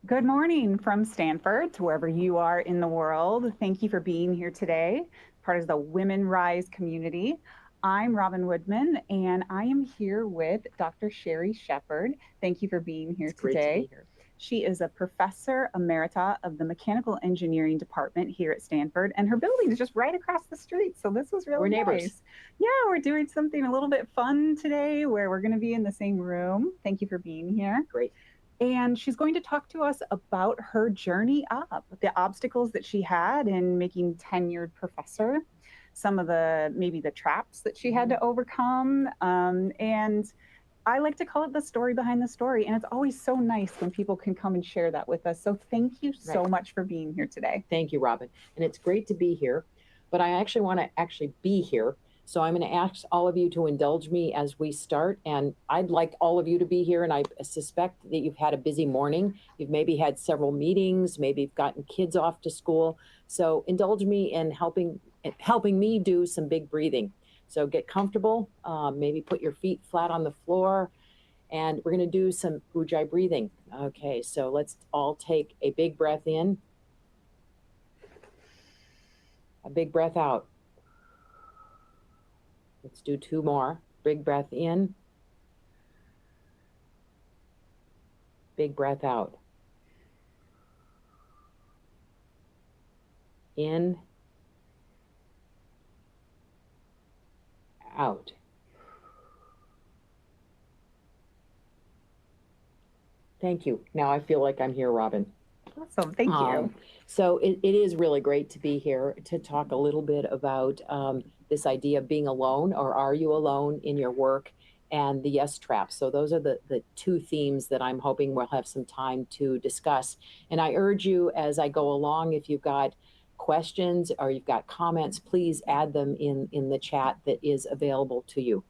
Good morning from Stanford to wherever you are in the world. Thank you for being here today, part of the Women Rise community. I'm Robin Woodman, and I am here with Dr. Sheri Sheppard. Thank you for being here It's great to today. be here. She is a professor emerita of the mechanical engineering department here at Stanford, and her building is just right across the street. So this was We're really neighbors. nice. Yeah, we're doing something a little bit fun today where we're going to be in the same room. Thank you for being here. Great. And she's going to talk to us about her journey up, the obstacles that she had in making tenured professor, some of the maybe the traps that she had to overcome. And I like to call it the story behind the story. And it's always so nice when people can come and share that with us. So thank you so much for being here today. Thank you, Robin. And it's great to be here. But I actually want to be here. So I'm going to ask all of you to indulge me as we start. And I'd like all of you to be here. And I suspect that you've had a busy morning. You've maybe had several meetings. Maybe you've gotten kids off to school. So indulge me in helping me do some big breathing. So get comfortable. Maybe put your feet flat on the floor. And we're going to do some ujjayi breathing. Okay, so let's all take a big breath in, a big breath out. Let's do two more. Big breath in, big breath out. In, out. Thank you. Now I feel like I'm here, Robin. Awesome. Thank you. So it is really great to be here to talk a little bit about this idea of being alone, or are you alone in your work, and the yes trap. So those are the two themes that I'm hoping we'll have some time to discuss. And I urge you as I go along, if you've got questions or you've got comments, please add them in the chat that is available to you.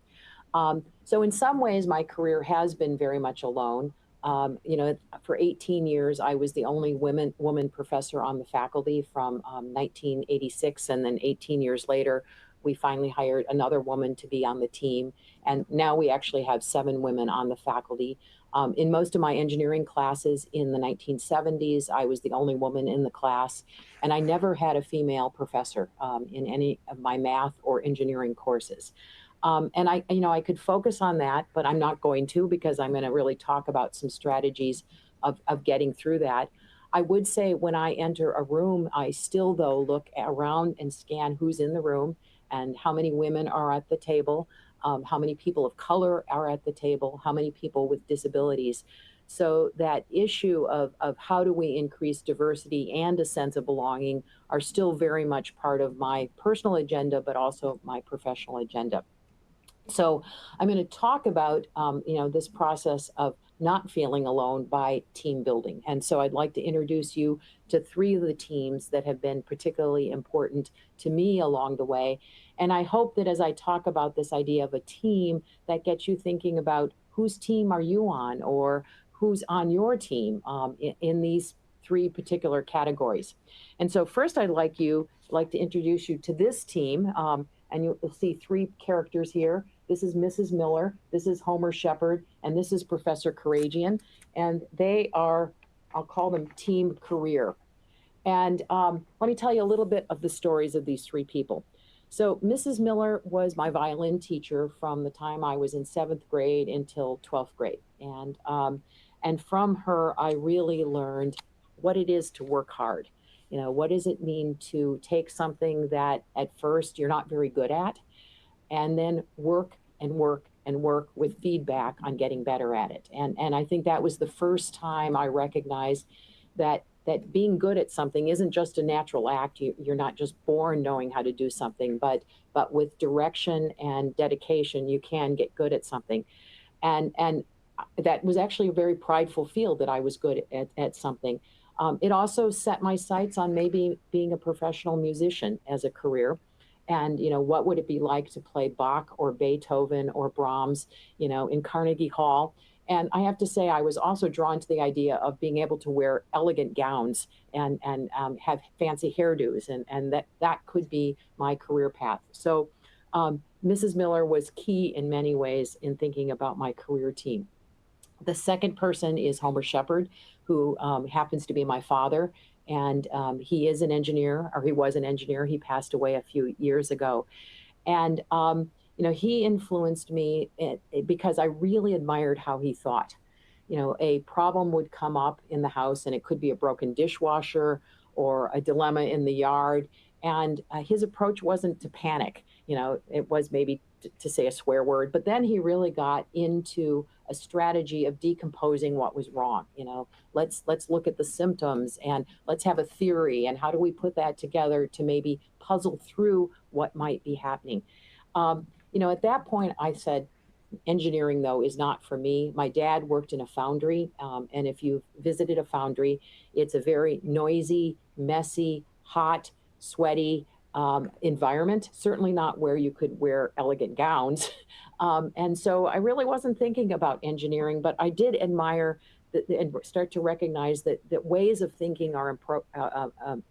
So in some ways, my career has been very much alone. For 18 years, I was the only woman professor on the faculty from 1986. And then 18 years later, we finally hired another woman to be on the team. And now we actually have 7 women on the faculty. In most of my engineering classes in the 1970s, I was the only woman in the class. And I never had a female professor in any of my math or engineering courses. And I could focus on that, but I'm not going to, because I'm going to really talk about some strategies of getting through that. I would say when I enter a room, I still, though, look around and scan who's in the room and how many women are at the table, how many people of color are at the table, how many people with disabilities. So that issue of how do we increase diversity and a sense of belonging are still very much part of my personal agenda, but also my professional agenda. So I'm going to talk about, this process of not feeling alone by team building. And so I'd like to introduce you to 3 of the teams that have been particularly important to me along the way. And I hope that as I talk about this idea of a team, that gets you thinking about whose team are you on, or who's on your team in these 3 particular categories. And so first I'd like to introduce you to this team. And you'll see 3 characters here. This is Mrs. Miller, this is Homer Sheppard, and this is Professor Karagian. And they are, I'll call them Team Career. And let me tell you a little bit of the stories of these 3 people. So Mrs. Miller was my violin teacher from the time I was in 7th grade until 12th grade. And from her, I really learned what it is to work hard. What does it mean to take something that at first you're not very good at, and then work and work and work with feedback on getting better at it. And I think that was the first time I recognized that being good at something isn't just a natural act. You're not just born knowing how to do something, but with direction and dedication, you can get good at something. And that was actually a very prideful field, that I was good at something. It also set my sights on maybe being a professional musician as a career. And, what would it be like to play Bach or Beethoven or Brahms, in Carnegie Hall? And I have to say, I was also drawn to the idea of being able to wear elegant gowns and have fancy hairdos, and that could be my career path. So Mrs. Miller was key in many ways in thinking about my career team. The second person is Homer Sheppard, who happens to be my father. And he is an engineer, or he was an engineer. He passed away a few years ago. And, he influenced me because I really admired how he thought. A problem would come up in the house, and it could be a broken dishwasher or a dilemma in the yard. And his approach wasn't to panic. It was maybe to say a swear word, but then he really got into a strategy of decomposing what was wrong. Let's look at the symptoms, and let's have a theory, and how do we put that together to maybe puzzle through what might be happening. At that point I said, engineering, though, is not for me. My dad worked in a foundry, and if you've visited a foundry, it's a very noisy, messy, hot, sweaty environment, certainly not where you could wear elegant gowns. And so I really wasn't thinking about engineering, but I did admire and start to recognize that ways of thinking are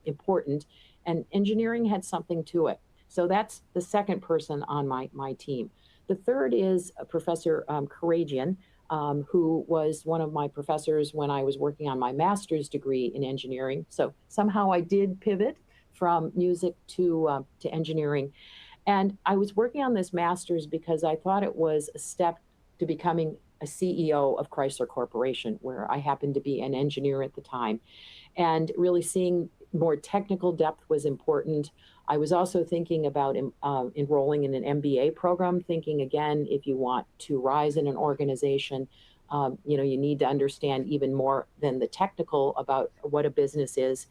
important, and engineering had something to it. So that's the second person on my team. The third is Professor Karagian, who was one of my professors when I was working on my master's degree in engineering. So somehow I did pivot from music to engineering. And I was working on this master's because I thought it was a step to becoming a CEO of Chrysler Corporation, where I happened to be an engineer at the time. And really seeing more technical depth was important. I was also thinking about enrolling in an MBA program, thinking, again, if you want to rise in an organization, you need to understand even more than the technical about what a business is.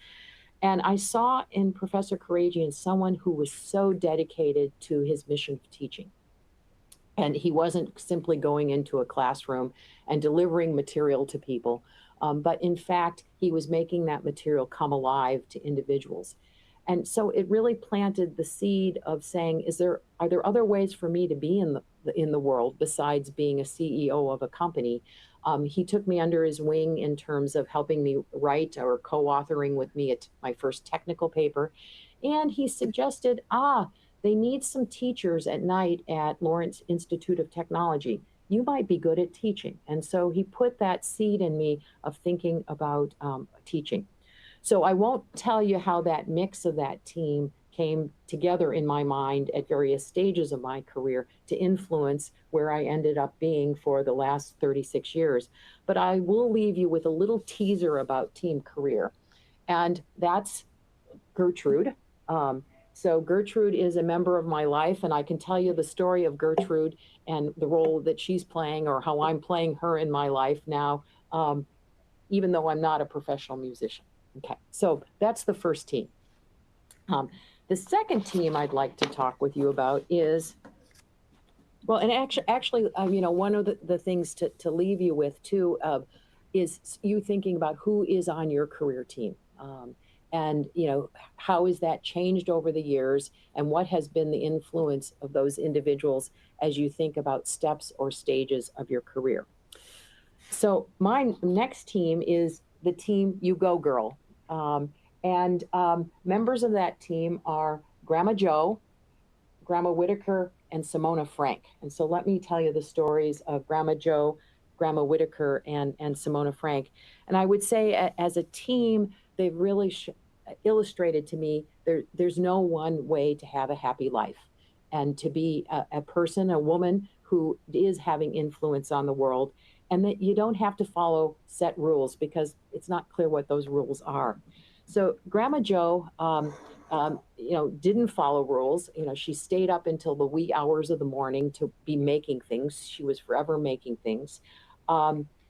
And I saw in Professor Karagian someone who was so dedicated to his mission of teaching. And he wasn't simply going into a classroom and delivering material to people, but in fact, he was making that material come alive to individuals. And so it really planted the seed of saying, are there other ways for me to be in the world besides being a CEO of a company? He took me under his wing in terms of helping me write or co-authoring with me at my first technical paper. And he suggested, they need some teachers at night at Lawrence Institute of Technology. You might be good at teaching. And so he put that seed in me of thinking about teaching. So I won't tell you how that mix of that team came together in my mind at various stages of my career to influence where I ended up being for the last 36 years. But I will leave you with a little teaser about team career. And that's Gertrude. So Gertrude is a member of my life, and I can tell you the story of Gertrude and the role that she's playing, or how I'm playing her in my life now, even though I'm not a professional musician. Okay, so that's the first team. The second team I'd like to talk with you about is, well, and actually, one of the things to leave you with too is you thinking about who is on your career team. And how has that changed over the years, and what has been the influence of those individuals as you think about steps or stages of your career. So my next team is the team You Go Girl. And members of that team are Grandma Joe, Grandma Whitaker, and Simona Frank. And so let me tell you the stories of Grandma Joe, Grandma Whitaker, and Simona Frank. And I would say as a team, they've really illustrated to me there's no one way to have a happy life, and to be a person, a woman who is having influence on the world, and that you don't have to follow set rules because it's not clear what those rules are. So Grandma Joe, didn't follow rules. She stayed up until the wee hours of the morning to be making things. She was forever making things.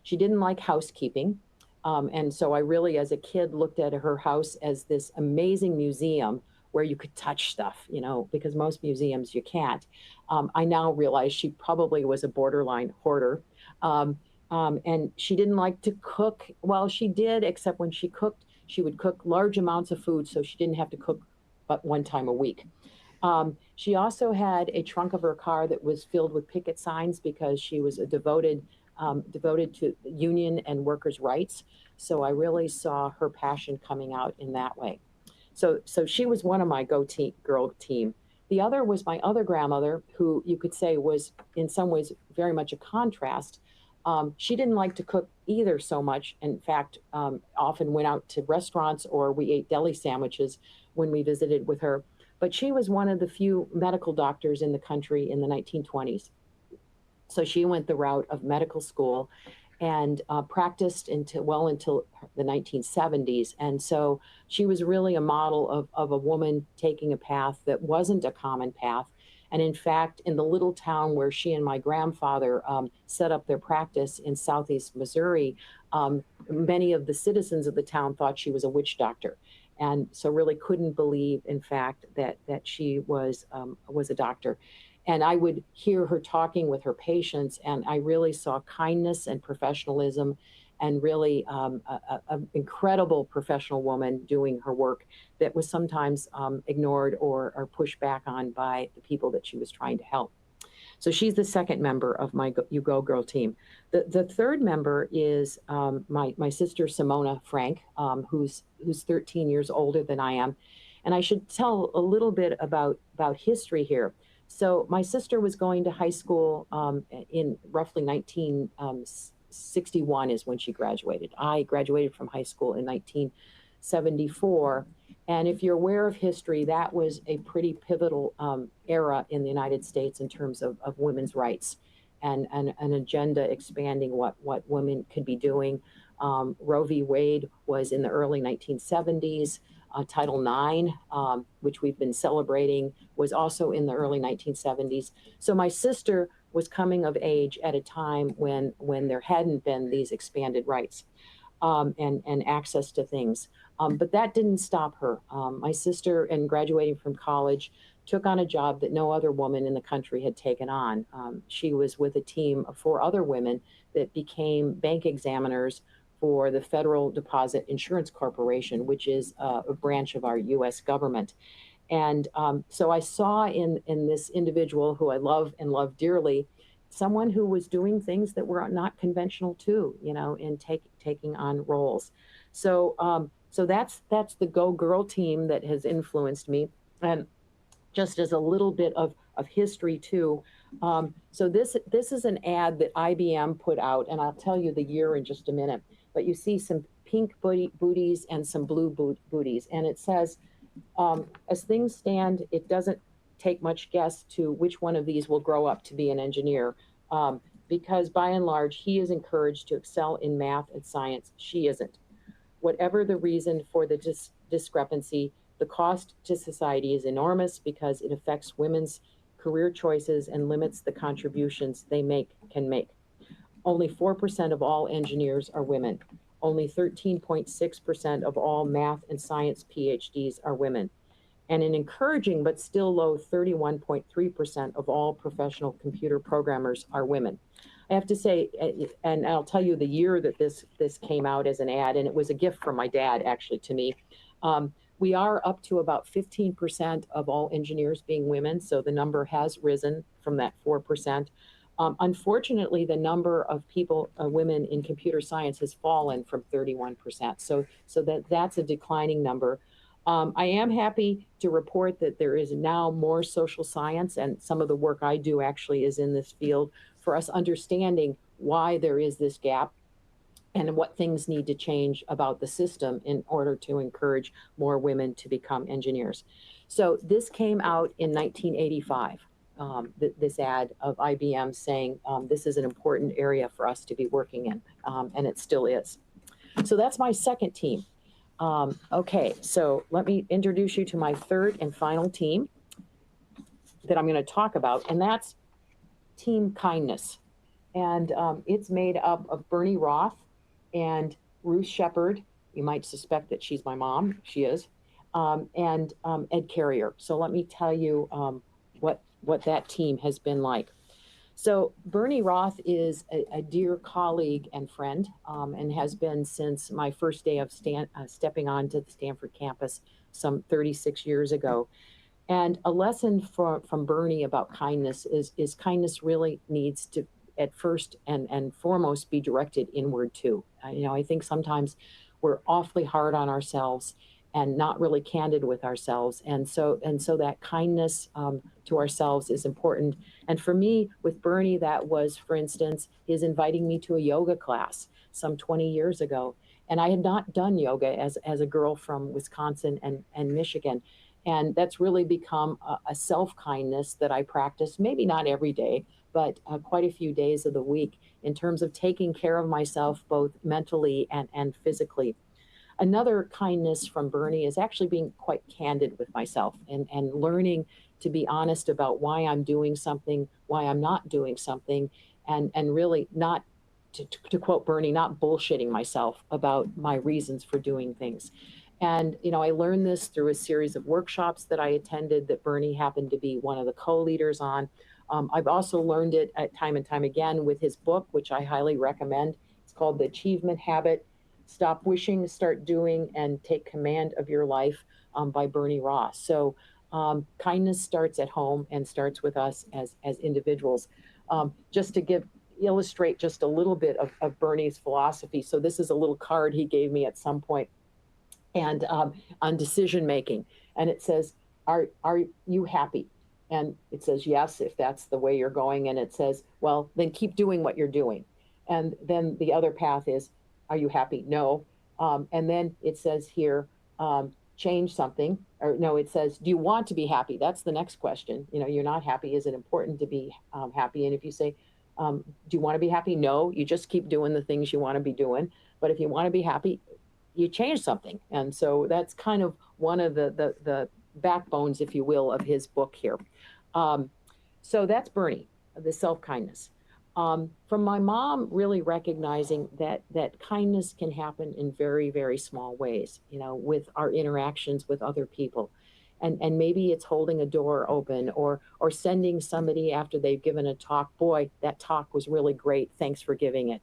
She didn't like housekeeping. And so I really, as a kid, looked at her house as this amazing museum where you could touch stuff, because most museums you can't. I now realize she probably was a borderline hoarder. And she didn't like to cook. Well, she did, except when she cooked, she would cook large amounts of food so she didn't have to cook but one time a week. She also had a trunk of her car that was filled with picket signs because she was a devoted to union and workers' rights. So I really saw her passion coming out in that way. So she was one of my girl team. The other was my other grandmother, who you could say was in some ways very much a contrast. She didn't like to cook either so much. In fact, often went out to restaurants or we ate deli sandwiches when we visited with her. But she was one of the few medical doctors in the country in the 1920s. So she went the route of medical school and practiced until the 1970s. And so she was really a model of a woman taking a path that wasn't a common path. And in fact, in the little town where she and my grandfather set up their practice in southeast Missouri, many of the citizens of the town thought she was a witch doctor. And so really couldn't believe, in fact, that she was a doctor. And I would hear her talking with her patients, and I really saw kindness and professionalism, and really an incredible professional woman doing her work that was sometimes ignored or pushed back on by the people that she was trying to help. So she's the second member of my You Go Girl team. The third member is my sister Simona Frank, who's 13 years older than I am. And I should tell a little bit about history here. So my sister was going to high school in roughly 1961 is when she graduated. I graduated from high school in 1974. And if you're aware of history, that was a pretty pivotal era in the United States in terms of women's rights and an agenda expanding what women could be doing. Roe v. Wade was in the early 1970s. Title IX, which we've been celebrating, was also in the early 1970s. So my sister was coming of age at a time when there hadn't been these expanded rights and access to things. But that didn't stop her. My sister, in graduating from college, took on a job that no other woman in the country had taken on. She was with a team of 4 other women that became bank examiners for the Federal Deposit Insurance Corporation, which is a branch of our U.S. government. And so I saw in this individual who I love and love dearly, someone who was doing things that were not conventional too, in taking on roles. So that's the Go Girl team that has influenced me. And just as a little bit of history too. So this is an ad that IBM put out, and I'll tell you the year in just a minute. But you see some pink booties and some blue booties, and it says, as things stand, it doesn't take much guess to which one of these will grow up to be an engineer, because by and large, he is encouraged to excel in math and science. She isn't. Whatever the reason for the discrepancy, the cost to society is enormous because it affects women's career choices and limits the contributions they can make. Only 4% of all engineers are women. Only 13.6% of all math and science PhDs are women. And an encouraging but still low 31.3% of all professional computer programmers are women. I have to say, and I'll tell you the year that this came out as an ad, and it was a gift from my dad actually to me. We are up to about 15% of all engineers being women, so the number has risen from that 4%. Unfortunately, the number of women in computer science has fallen from 31%. So that's a declining number. I am happy to report that there is now more social science, and some of the work I do actually is in this field for us understanding why there is this gap and what things need to change about the system in order to encourage more women to become engineers. So this came out in 1985. This ad of IBM saying this is an important area for us to be working in, and it still is. So that's my second team. Okay, so let me introduce you to my third and final team that I'm going to talk about, and that's Team Kindness. And it's made up of Bernie Roth and Ruth Sheppard. You might suspect that she's my mom. She is. And Ed Carrier. So let me tell you what that team has been like. So Bernie Roth is a dear colleague and friend, and has been since my first day of stepping onto the Stanford campus some 36 years ago. And a lesson from Bernie about kindness is kindness really needs to, at first and foremost, be directed inward too. I think sometimes we're awfully hard on ourselves, and not really candid with ourselves. And so that kindness to ourselves is important. And for me, with Bernie, that was, for instance, his inviting me to a yoga class some 20 years ago. And I had not done yoga as a girl from Wisconsin and Michigan. And that's really become a self-kindness that I practice, maybe not every day, but quite a few days of the week, in terms of taking care of myself, both mentally and physically. Another kindness from Bernie is actually being quite candid with myself and learning to be honest about why I'm doing something, why I'm not doing something, and really not, to quote Bernie, not bullshitting myself about my reasons for doing things. And, I learned this through a series of workshops that I attended that Bernie happened to be one of the co-leaders on. I've also learned it time and time again with his book, which I highly recommend. It's called The Achievement Habit: Stop Wishing, Start Doing, and Take Command of Your Life, by Bernie Ross. So kindness starts at home and starts with us as individuals. Just to illustrate just a little bit of Bernie's philosophy. So this is a little card he gave me at some point, and on decision making. And it says, are you happy? And it says, yes, if that's the way you're going. And it says, well, then keep doing what you're doing. And then the other path is, are you happy? No. And then it says here, change something. Or no, it says, do you want to be happy? That's the next question. You're not happy. Is it important to be happy? And if you say, do you want to be happy? No, you just keep doing the things you want to be doing. But if you want to be happy, you change something. And so that's kind of one of the backbones, if you will, of his book here. So that's Bernie, the self-kindness. From my mom, really recognizing that kindness can happen in very, very small ways, with our interactions with other people. And maybe it's holding a door open, or sending somebody after they've given a talk, boy, that talk was really great, thanks for giving it.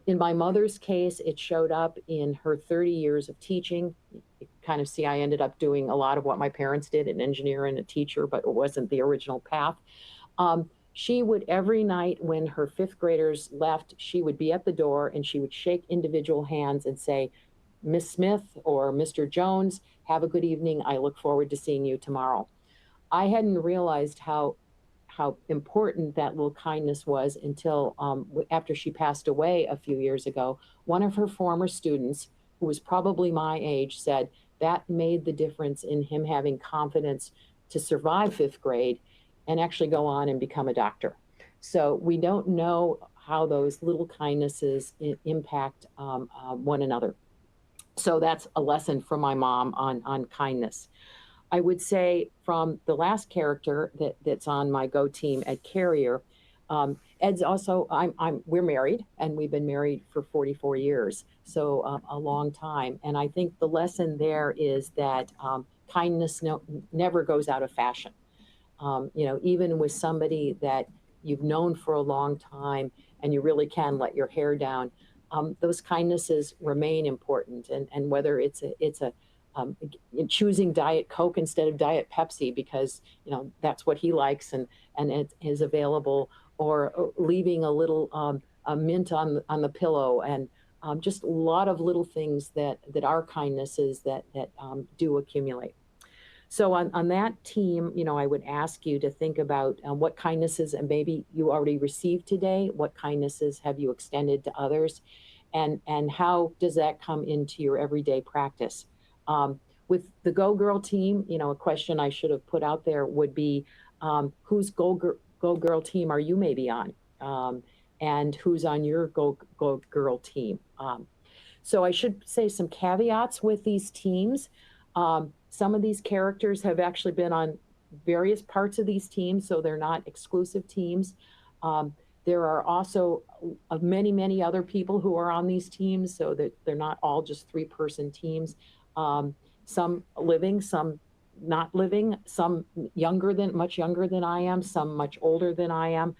In my mother's case, it showed up in her 30 years of teaching. You kind of see I ended up doing a lot of what my parents did, an engineer and a teacher, but it wasn't the original path. She would, every night when her fifth graders left, she would be at the door and she would shake individual hands and say, Miss Smith or Mr. Jones, have a good evening. I look forward to seeing you tomorrow. I hadn't realized how important that little kindness was until after she passed away a few years ago. One of her former students, who was probably my age, said that made the difference in him having confidence to survive fifth grade and actually go on and become a doctor. So we don't know how those little kindnesses impact one another. So that's a lesson from my mom on kindness. I would say from the last character that's on my Go team at Carrier, Ed's also, we're married, and we've been married for 44 years, so a long time. And I think the lesson there is that kindness never goes out of fashion. Even with somebody that you've known for a long time and you really can let your hair down, those kindnesses remain important. And whether it's choosing Diet Coke instead of Diet Pepsi because that's what he likes and it is available, or leaving a little a mint on the pillow, and just a lot of little things that are kindnesses that do accumulate. So on that team, I would ask you to think about what kindnesses, and maybe you already received today, what kindnesses have you extended to others, and how does that come into your everyday practice? With the Go Girl team, a question I should have put out there would be, whose Go Girl team are you maybe on? And who's on your Go Girl team? So I should say some caveats with these teams. Some of these characters have actually been on various parts of these teams, so they're not exclusive teams. There are also many, many other people who are on these teams, so that they're not all just three-person teams. Some living, some not living, some much younger than I am, some much older than I am.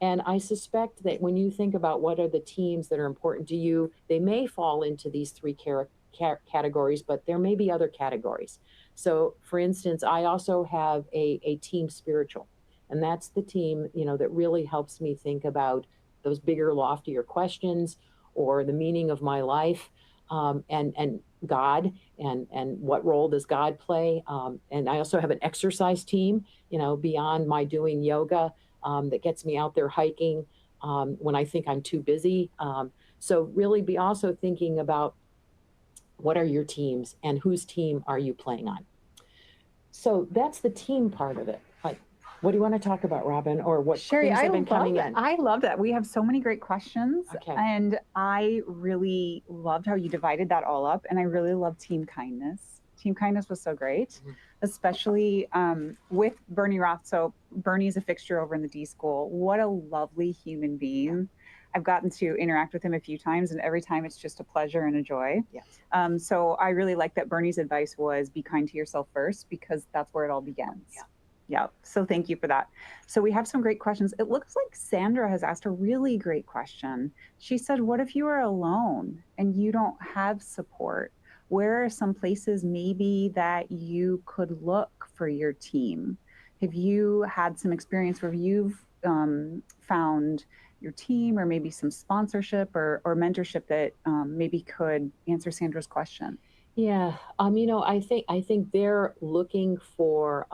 And I suspect that when you think about what are the teams that are important to you, they may fall into these three categories, but there may be other categories. So for instance, I also have a team spiritual, and that's the team, that really helps me think about those bigger, loftier questions or the meaning of my life. and God, and what role does God play? And I also have an exercise team, beyond my doing yoga, that gets me out there hiking when I think I'm too busy. So really be also thinking about what are your teams and whose team are you playing on? So that's the team part of it. Like, what do you want to talk about, Robin, or what Sheri, things have been coming in? I love that. We have so many great questions. Okay. And I really loved how you divided that all up. And I really love team kindness. Team kindness was so great, especially with Bernie Roth. So Bernie's a fixture over in the D School. What a lovely human being. I've gotten to interact with him a few times, and every time it's just a pleasure and a joy. Yes. So I really like that Bernie's advice was be kind to yourself first, because that's where it all begins. Yeah. Yeah. So thank you for that. So we have some great questions. It looks like Sandra has asked a really great question. She said, what if you are alone and you don't have support? Where are some places maybe that you could look for your team? Have you had some experience where you've found your team, or maybe some sponsorship or mentorship that maybe could answer Sandra's question? Yeah, I think they're looking for,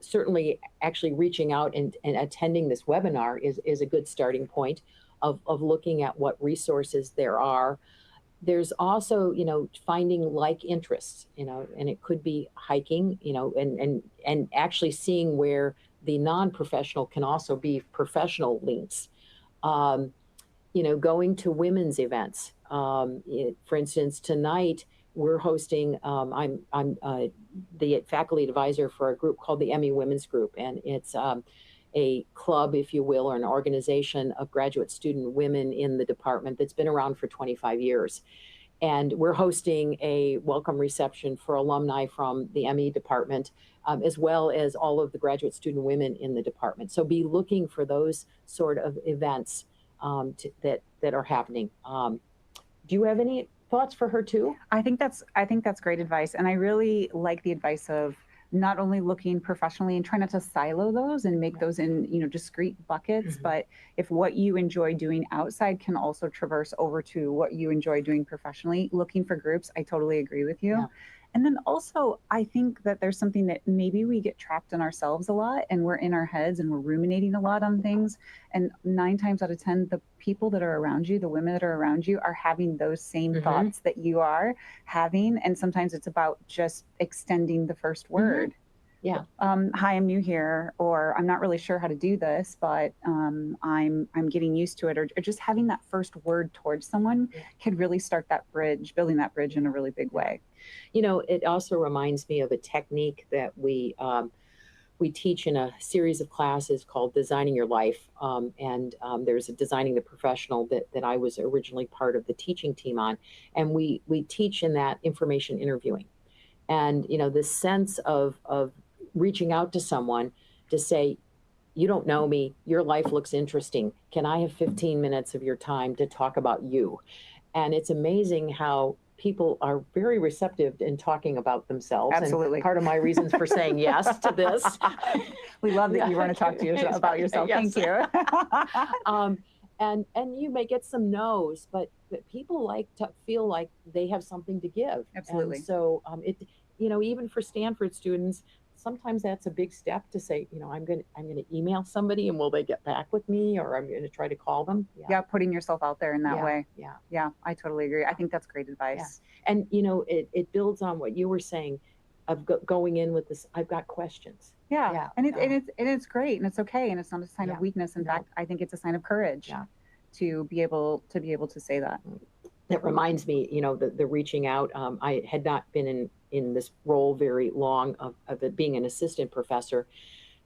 certainly actually reaching out and attending this webinar is a good starting point of looking at what resources there are. There's also, finding like interests, and it could be hiking, and actually seeing where the non-professional can also be professional links. Going to women's events. For instance, tonight we're hosting. I'm the faculty advisor for a group called the Emmy Women's Group, and it's a club, if you will, or an organization of graduate student women in the department that's been around for 25 years. And we're hosting a welcome reception for alumni from the ME department, as well as all of the graduate student women in the department. So be looking for those sort of events that are happening. Do you have any thoughts for her too? I think that's great advice, and I really like the advice of not only looking professionally and try not to silo those and make those in discrete buckets, but if what you enjoy doing outside can also traverse over to what you enjoy doing professionally, looking for groups. I totally agree with you. Yeah. And then also, I think that there's something that maybe we get trapped in ourselves a lot, and we're in our heads and we're ruminating a lot on things. And 9 times out of 10, the people that are around you, the women that are around you, are having those same thoughts that you are having. And sometimes it's about just extending the first word. Yeah. Hi, I'm new here, or I'm not really sure how to do this, but I'm getting used to it, or just having that first word towards someone could really start that bridge, building that bridge in a really big way. It also reminds me of a technique that we teach in a series of classes called Designing Your Life. There's a Designing the Professional that I was originally part of the teaching team on. And we teach in that information interviewing. And, the sense of reaching out to someone to say, you don't know me, your life looks interesting. Can I have 15 minutes of your time to talk about you? And it's amazing how people are very receptive in talking about themselves. Absolutely. And part of my reasons for saying yes to this. We love that you want to talk to yourself about yourself. Yes. Thank you. And you may get some no's, but people like to feel like they have something to give. Absolutely. And so even for Stanford students, sometimes that's a big step to say, I'm going to email somebody, and will they get back with me, or I'm going to try to call them. Yeah, putting yourself out there in that way. Yeah, I totally agree. I think that's great advice. Yeah. And it builds on what you were saying of going in with this. I've got questions. Yeah. And it's great, and it's okay, and it's not a sign of weakness. In fact, I think it's a sign of courage to be able to say that. That reminds me, the reaching out. I had not been in this role very long of it being an assistant professor.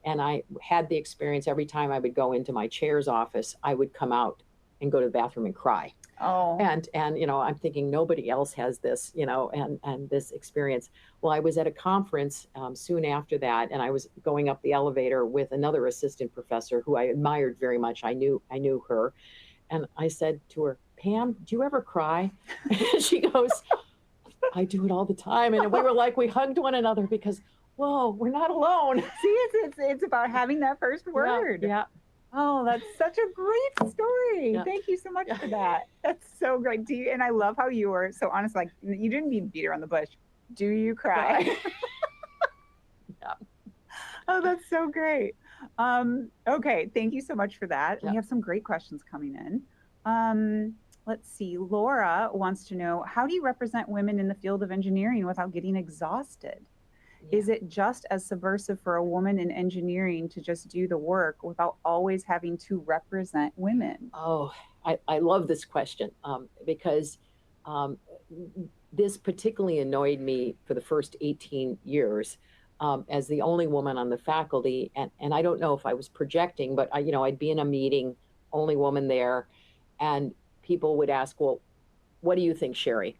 And I had the experience every time I would go into my chair's office, I would come out and go to the bathroom and cry. Oh. And I'm thinking nobody else has this, and this experience. Well, I was at a conference soon after that, and I was going up the elevator with another assistant professor who I admired very much. I knew her. And I said to her, Pam, do you ever cry? And she goes, I do it all the time. And we hugged one another because, whoa, we're not alone. See, it's about having that first word. Yeah. Oh, that's such a great story. Yeah. Thank you so much Yeah. for that. That's so great. Do you, and I love how you were so honest, like you didn't need to beat around the bush. Do you cry? Cry. Yeah. Oh, that's so great. Okay, thank you so much for that. We Yeah. have some great questions coming in. Let's see. Laura wants to know, how do you represent women in the field of engineering without getting exhausted? Yeah. Is it just as subversive for a woman in engineering to just do the work without always having to represent women? Oh, I love this question because um, this particularly annoyed me for the first 18 years as the only woman on the faculty. And I don't know if I was projecting, but I'd be in a meeting, only woman there, and people would ask, well, what do you think, Sheri?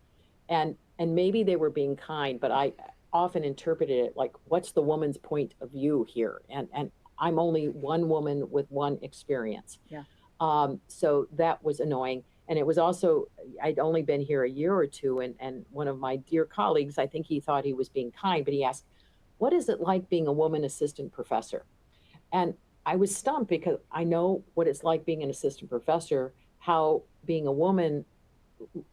And maybe they were being kind, but I often interpreted it like, what's the woman's point of view here? And I'm only one woman with one experience. Yeah. So that was annoying. And it was also, I'd only been here a year or two, and one of my dear colleagues, I think he thought he was being kind, but he asked, what is it like being a woman assistant professor? And I was stumped because I know what it's like being an assistant professor, how being a woman,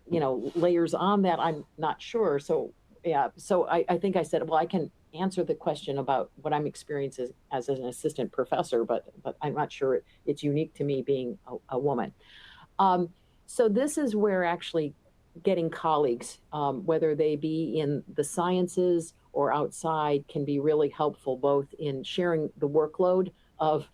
layers on that, I'm not sure. So yeah, so I think I said, well, I can answer the question about what I'm experiencing as an assistant professor, but I'm not sure it's unique to me being a woman. So this is where actually getting colleagues, whether they be in the sciences or outside, can be really helpful, both in sharing the workload of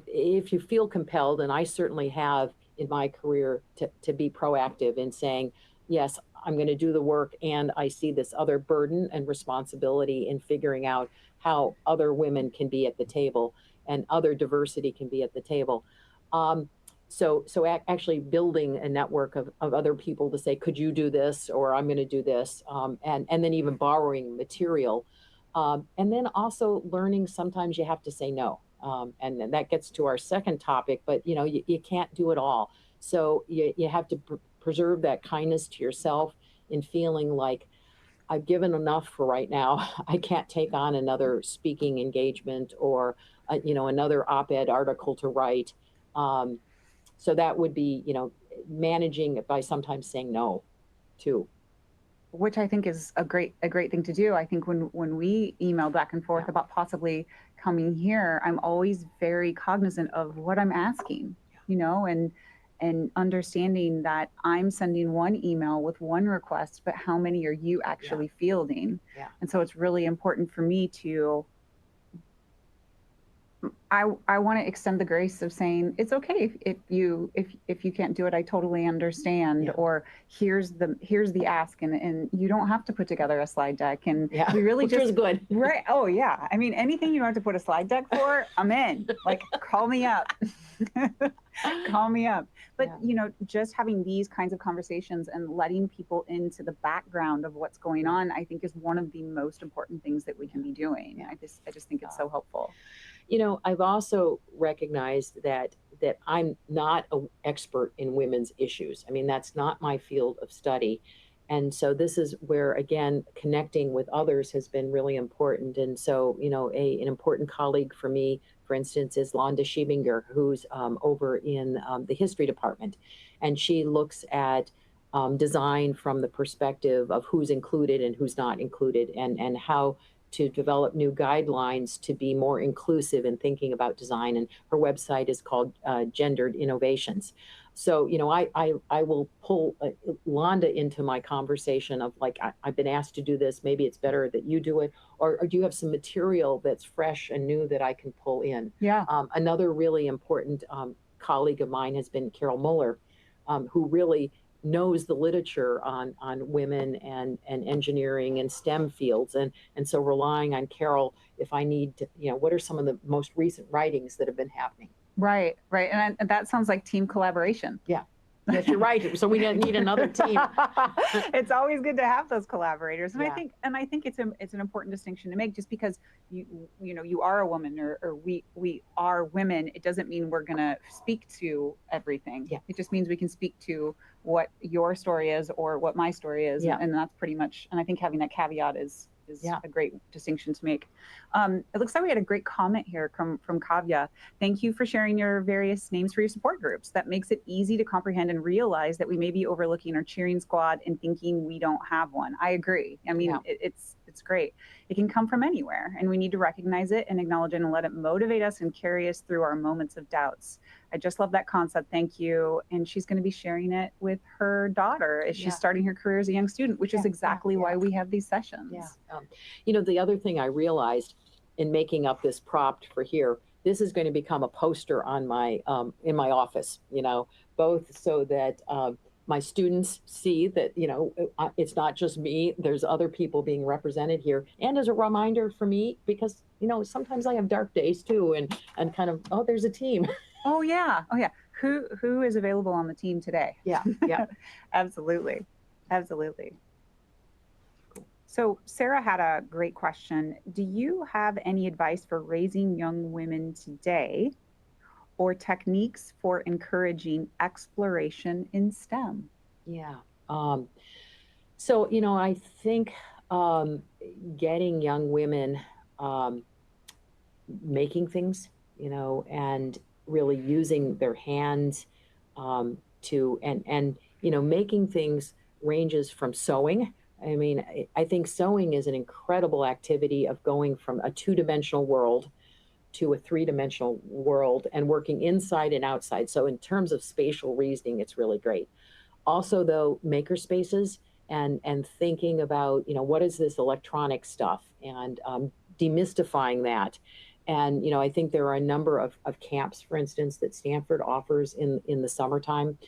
if you feel compelled, and I certainly have in my career, to be proactive in saying, yes, I'm going to do the work, and I see this other burden and responsibility in figuring out how other women can be at the table and other diversity can be at the table. So actually building a network of other people to say, could you do this, or I'm going to do this, and then even borrowing material, and then also learning sometimes you have to say no, and that gets to our second topic. But you can't do it all, so you have to preserve that kindness to yourself in feeling like, I've given enough for right now. I can't take on another speaking engagement or another op-ed article to write. So that would be, managing it by sometimes saying no too. Which I think is a great thing to do. I think when we email back and forth Yeah. about possibly coming here, I'm always very cognizant of what I'm asking, and understanding that I'm sending one email with one request, but how many are you actually fielding? Yeah. And so it's really important for me to I want to extend the grace of saying it's okay if you can't do it. I totally understand. Yeah. Or here's the ask, and you don't have to put together a slide deck. And Yeah. we really Which just was good. right. Oh yeah. I mean, anything you don't have to put a slide deck for, I'm in. Like, call me up. Call me up. But just having these kinds of conversations and letting people into the background of what's going on, I think is one of the most important things that we can be doing. Yeah. I just think it's so helpful. I've also recognized that I'm not an expert in women's issues. I mean, that's not my field of study. And so this is where, again, connecting with others has been really important. And so, an important colleague for me, for instance, is Londa Schiebinger, who's over in the history department. And she looks at design from the perspective of who's included and who's not included, and how to develop new guidelines to be more inclusive in thinking about design. And her website is called Gendered Innovations. So, I will pull Londa into my conversation of like, I've been asked to do this, maybe it's better that you do it, or do you have some material that's fresh and new that I can pull in? Yeah. Another really important colleague of mine has been Carol Muller, who really knows the literature on women and engineering and STEM fields, and so relying on Carol if I need to, what are some of the most recent writings that have been happening. Right. And that sounds like team collaboration. Yeah. Yes, you're right. So we need another team. It's always good to have those collaborators, and Yeah. I think it's an important distinction to make. Just because you are a woman, or we are women, it doesn't mean we're going to speak to everything. Yeah. It just means we can speak to what your story is or what my story is, Yeah. and that's pretty much. And I think having that caveat is is a great distinction to make. It looks like we had a great comment here from Kavya. Thank you for sharing your various names for your support groups. That makes it easy to comprehend and realize that we may be overlooking our cheering squad and thinking we don't have one. I agree. I mean, it's great. It can come from anywhere, and we need to recognize it and acknowledge it and let it motivate us and carry us through our moments of doubts. I just love that concept. Thank you. And she's going to be sharing it with her daughter as she's starting her career as a young student, which is exactly why we have these sessions. You know, the other thing I realized in making up this prompt for here, this is going to become a poster on my in my office, you know, both so that my students see that, you know, it's not just me, there's other people being represented here. And as a reminder for me, because, you know, sometimes I have dark days too, and kind of, oh, there's a team. Oh yeah. Oh yeah. Who is available on the team today? Yeah. Absolutely. Absolutely. So Sarah had a great question. Do you have any advice for raising young women today, or techniques for encouraging exploration in STEM? So, you know, I think getting young women making things, you know, and really using their hands to, and, you know, making things ranges from sewing. I mean, I think sewing is an incredible activity of going from a two-dimensional world to a three-dimensional world and working inside and outside. So in terms of spatial reasoning, it's really great. Also, though, maker spaces and thinking about, you know, what is this electronic stuff, and demystifying that. And, you know, I think there are a number of camps, for instance, that Stanford offers in the summertime.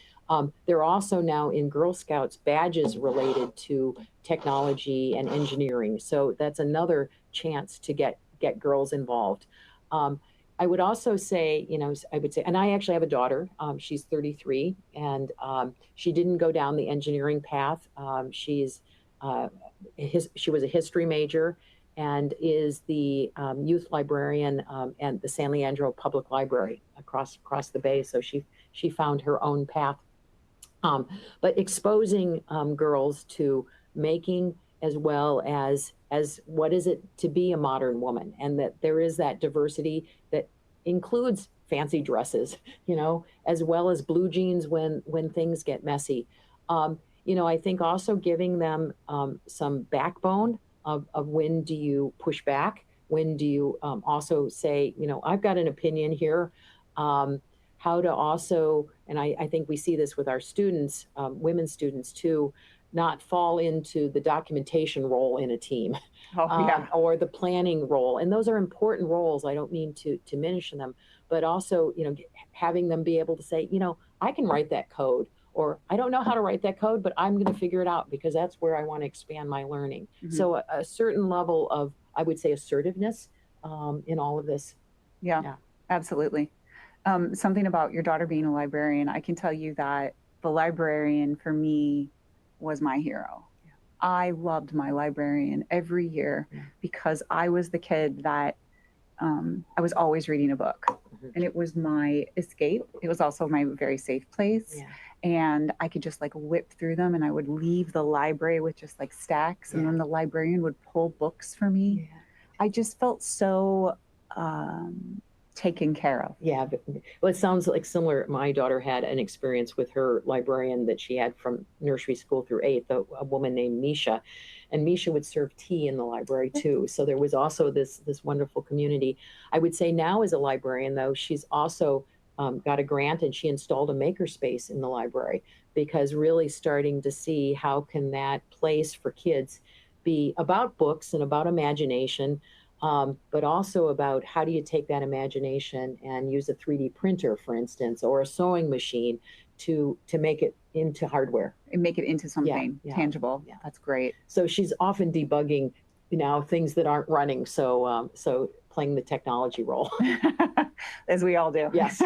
There are also now in Girl Scouts badges related to technology and engineering. So that's another chance to get girls involved. I would also say, you know, I would say, and I actually have a daughter, she's 33, and she didn't go down the engineering path. She was a history major and is the youth librarian at the San Leandro Public Library across the bay. So she found her own path. But exposing girls to making, as well as what is it to be a modern woman, and that there is that diversity that includes fancy dresses, you know, as well as blue jeans when things get messy. You know, I think also giving them some backbone of when do you push back, when do you also say, you know, I've got an opinion here. How to also, and I think we see this with our students, women students too, not fall into the documentation role in a team, or the planning role. And those are important roles. I don't mean to diminish them, but also, you know, having them be able to say, you know, I can write that code, or I don't know how to write that code, but I'm going to figure it out because that's where I want to expand my learning. Mm-hmm. So a certain level of, I would say, assertiveness in all of this. Yeah. Absolutely. Something about your daughter being a librarian, I can tell you that the librarian for me was my hero. Yeah. I loved my librarian every year because I was the kid that I was always reading a book, and it was my escape. It was also my very safe place. Yeah. And I could just like whip through them, and I would leave the library with just like stacks, and then the librarian would pull books for me. Yeah. I just felt so taken care of. Yeah, well, it sounds like similar. My daughter had an experience with her librarian that she had from nursery school through 8th, a woman named Misha, and Misha would serve tea in the library too. So there was also this wonderful community. I would say now as a librarian, though, she's also got a grant, and she installed a makerspace in the library, because really starting to see how can that place for kids be about books and about imagination, but also about how do you take that imagination and use a 3D printer, for instance, or a sewing machine to make it into hardware and make it into something tangible. Yeah. That's great. So she's often debugging, you know, things that aren't running. So playing the technology role. As we all do. Yes.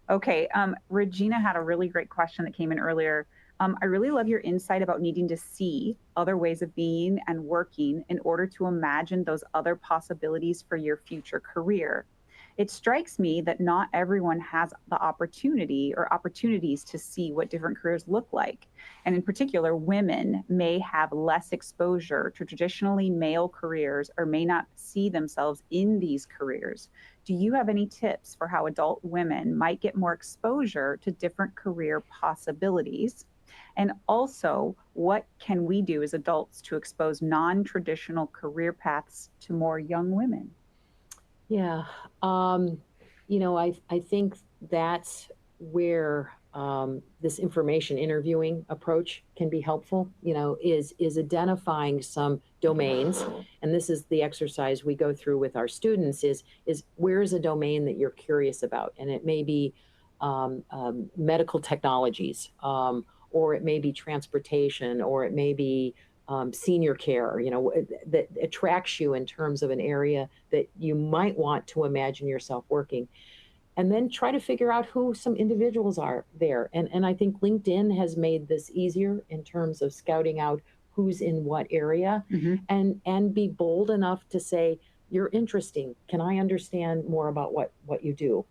Okay. Regina had a really great question that came in earlier. I really love your insight about needing to see other ways of being and working in order to imagine those other possibilities for your future career. It strikes me that not everyone has the opportunity or opportunities to see what different careers look like. And in particular, women may have less exposure to traditionally male careers or may not see themselves in these careers. Do you have any tips for how adult women might get more exposure to different career possibilities? And also, what can we do as adults to expose non traditional career paths to more young women? Yeah. I think that's where this information interviewing approach can be helpful, is identifying some domains. And this is the exercise we go through with our students is where is a domain that you're curious about? And it may be medical technologies, or it may be transportation, or it may be senior care, that attracts you in terms of an area that you might want to imagine yourself working. And then try to figure out who some individuals are there. And I think LinkedIn has made this easier in terms of scouting out who's in what area, and be bold enough to say, you're interesting. Can I understand more about what you do?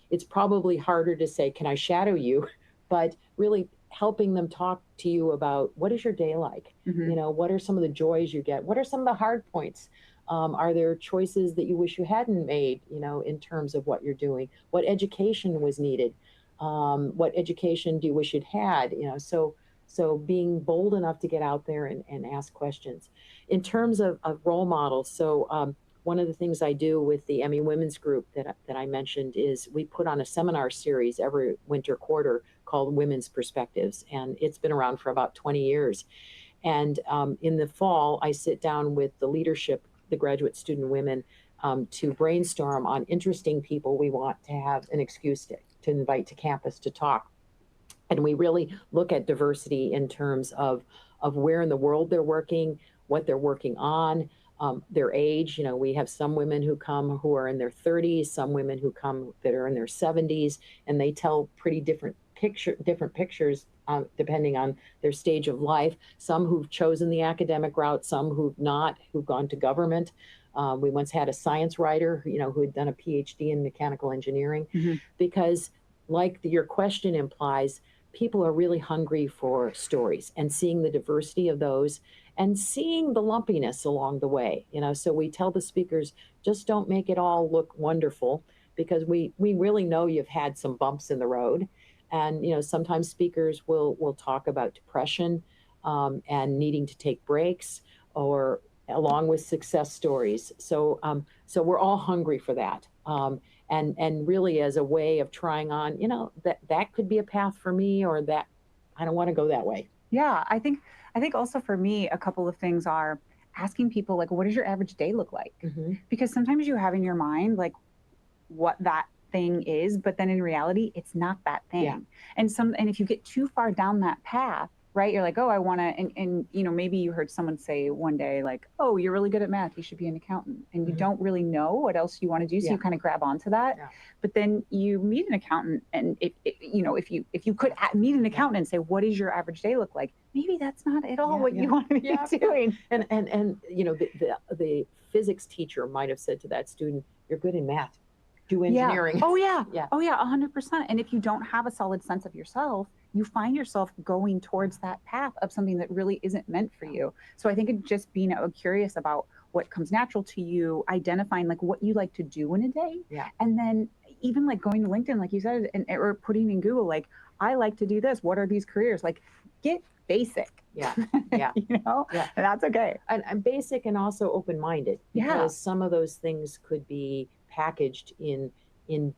It's probably harder to say, can I shadow you? But really helping them talk to you about what is your day like? What are some of the joys you get? What are some of the hard points? Are there choices that you wish you hadn't made, in terms of what you're doing? What education was needed? What education do you wish you'd had? So being bold enough to get out there and ask questions. In terms of role models, so one of the things I do with the Emmy Women's Group that I mentioned is we put on a seminar series every winter quarter called Women's Perspectives, and it's been around for about 20 years. And in the fall, I sit down with the leadership, the graduate student women, to brainstorm on interesting people we want to have an excuse to invite to campus to talk. And we really look at diversity in terms of where in the world they're working, what they're working on, their age. We have some women who come who are in their 30s, some women who come that are in their 70s, and they tell pretty different pictures depending on their stage of life. Some who've chosen the academic route, some who've not, who've gone to government. We once had a science writer, who had done a PhD in mechanical engineering, because like your question implies, people are really hungry for stories and seeing the diversity of those and seeing the lumpiness along the way. So we tell the speakers, just don't make it all look wonderful, because we really know you've had some bumps in the road. And sometimes speakers will talk about depression, and needing to take breaks, or along with success stories. So we're all hungry for that, and really as a way of trying on, that could be a path for me, or that I don't want to go that way. Yeah, I think also for me, a couple of things are asking people, like, what does your average day look like? Because sometimes you have in your mind like what that thing is, but then in reality, it's not that thing. Yeah. And if you get too far down that path, right, you're like, oh, I want to, and maybe you heard someone say one day, like, oh, you're really good at math, you should be an accountant, and you don't really know what else you want to do, so you kind of grab onto that. But then you meet an accountant, and if you could meet an accountant and say, what does your average day look like, maybe that's not at all what you want to be doing. And the physics teacher might have said to that student, you're good in math, do engineering. Oh yeah. 100%. And if you don't have a solid sense of yourself, you find yourself going towards that path of something that really isn't meant for you. So I think it's just being curious about what comes natural to you, identifying like what you like to do in a day. And then even like going to LinkedIn, like you said, or putting in Google, like, I like to do this. What are these careers? Like, get basic. And that's okay. And basic, and also open-minded, because some of those things could be packaged in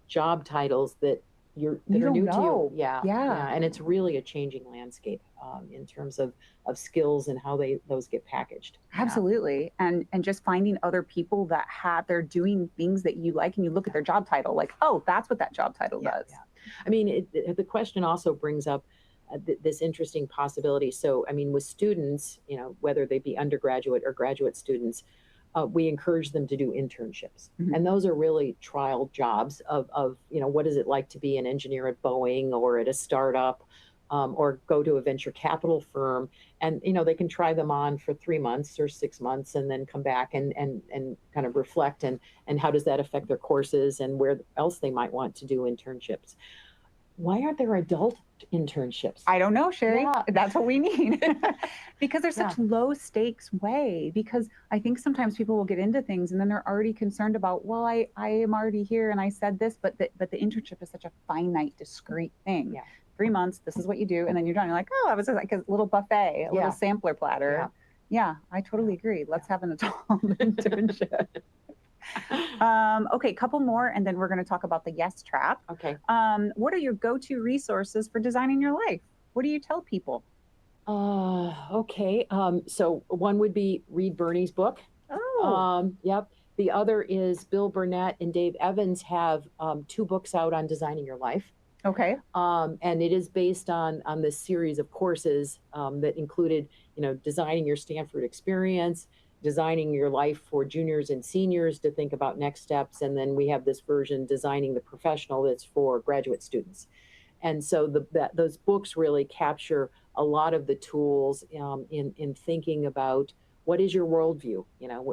job titles that are new to you. And it's really a changing landscape in terms of skills and how those get packaged. Absolutely. And just finding other people that they're doing things that you like, and you look at their job title, like, oh, that's what that job title does. I mean, the question also brings up this interesting possibility. So, I mean, with students, whether they be undergraduate or graduate students, we encourage them to do internships. And those are really trial jobs of what is it like to be an engineer at Boeing or at a startup, or go to a venture capital firm, and they can try them on for 3 months or 6 months, and then come back and kind of reflect, and how does that affect their courses and where else they might want to do internships. Why aren't there adult internships? I don't know, Sheri. Yeah. That's what we need. Because there's such low stakes way. Because I think sometimes people will get into things and then they're already concerned about, well, I am already here and I said this, but the internship is such a finite, discrete thing. Yeah. 3 months, this is what you do, and then you're done. You're like, oh, I was like a little buffet, a little sampler platter. Yeah, I totally agree. Let's have an adult internship. Okay, couple more, and then we're going to talk about the yes trap. Okay. What are your go-to resources for designing your life? What do you tell people? Okay. So one would be read Bernie's book. Oh. Yep. The other is Bill Burnett and Dave Evans have 2 books out on designing your life. Okay. And it is based on this series of courses that included, designing your Stanford experience, designing your life for juniors and seniors to think about next steps. And then we have this version, designing the professional, that's for graduate students. And so those books really capture a lot of the tools in thinking about what is your worldview.